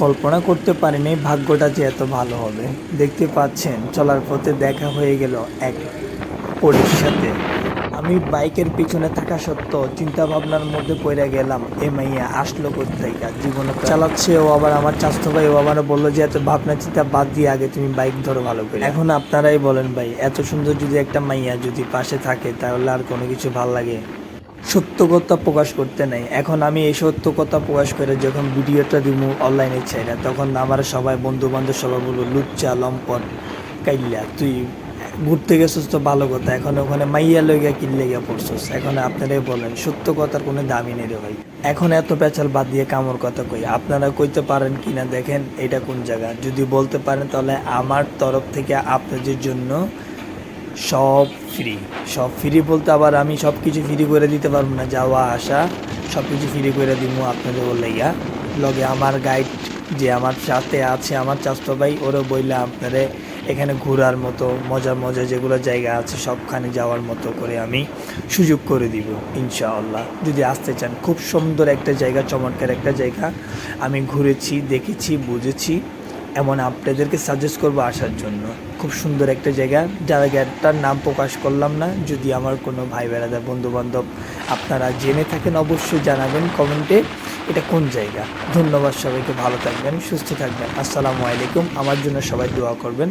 কল্পনা করতে পারিনি ভাগ্যটা যে এত ভালো হবে। দেখতে পাচ্ছেন চলার পথে দেখা হয়ে গেল এক পরীর সাথে। আমি বাইকের পিছনে থাকা সত্ত্বেও চিন্তা ভাবনার মধ্যে পড়ে গেলাম, এ মাইয়া আসলো কোত্থেকে, জীবনে তো চালাচ্ছে ও, আবার আমার চাচতো ভাই ও আমার বললো যে এত ভাবনা চিন্তা বাদ দিয়ে আগে তুমি বাইক ধরো ভালো করে। এখন আপনারাই বলেন ভাই, এত সুন্দর যদি একটা মাইয়া যদি পাশে থাকে তাহলে আর কোনো কিছু ভাল লাগে? সত্য কথা প্রকাশ করতে নাই। এখন আমি এই সত্য কথা প্রকাশ করে যখন ভিডিওটা দিব অনলাইনে ছাইরা, তখন আমার সবাই বন্ধু বান্ধব সবাই বলবো লুচ্চা লম্পট কাইল্লা, তুই ঘুরতে গেছিস তো ভালো কথা, এখন ওখানে মাইয়া লইয়া কিনলে গিয়া পড়ছস। এখন আপনারাই বলেন সত্য কথার কোনো দামই নেই রে ভাই। এখন এত পেঁচাল বাদ দিয়ে কামর কথা কই, আপনারা কইতে পারেন কিনা দেখেন এটা কোন জায়গা। যদি বলতে পারেন তাহলে আমার তরফ থেকে আপনাদের জন্য সব ফ্রি। সব ফ্রি বলতে আবার আমি সব কিছু ফ্রি করে দিতে পারবো না, যাওয়া আসা সব কিছু ফ্রি করে দিব আপনাদের বললাইয়া। লগে আমার গাইড যে আমার সাথে আছে আমার চাচতো ভাই, ওরও বইলে আপনারে এখানে ঘোরার মতো মজার মজা যেগুলো জায়গা আছে সবখানে যাওয়ার মতো করে আমি সুযোগ করে দিব ইনশাআল্লাহ, যদি আসতে চান। খুব সুন্দর একটা জায়গা, চমৎকার একটা জায়গা। আমি ঘুরেছি, দেখেছি, বুঝেছি, এমন আপনাদেরকে সাজেস্ট করবো আসার জন্য। খুব সুন্দর একটা জায়গা, জায়গাটার নাম প্রকাশ করলাম না। যদি আমার কোনো ভাই বেড়াদার বন্ধু বান্ধব আপনারা জেনে থাকেন অবশ্যই জানাবেন কমেন্টে এটা কোন জায়গা। ধন্যবাদ সবাইকে, ভালো থাকবেন, সুস্থ থাকবেন, আসসালামু আলাইকুম। আমার জন্য সবাই দোয়া করবেন।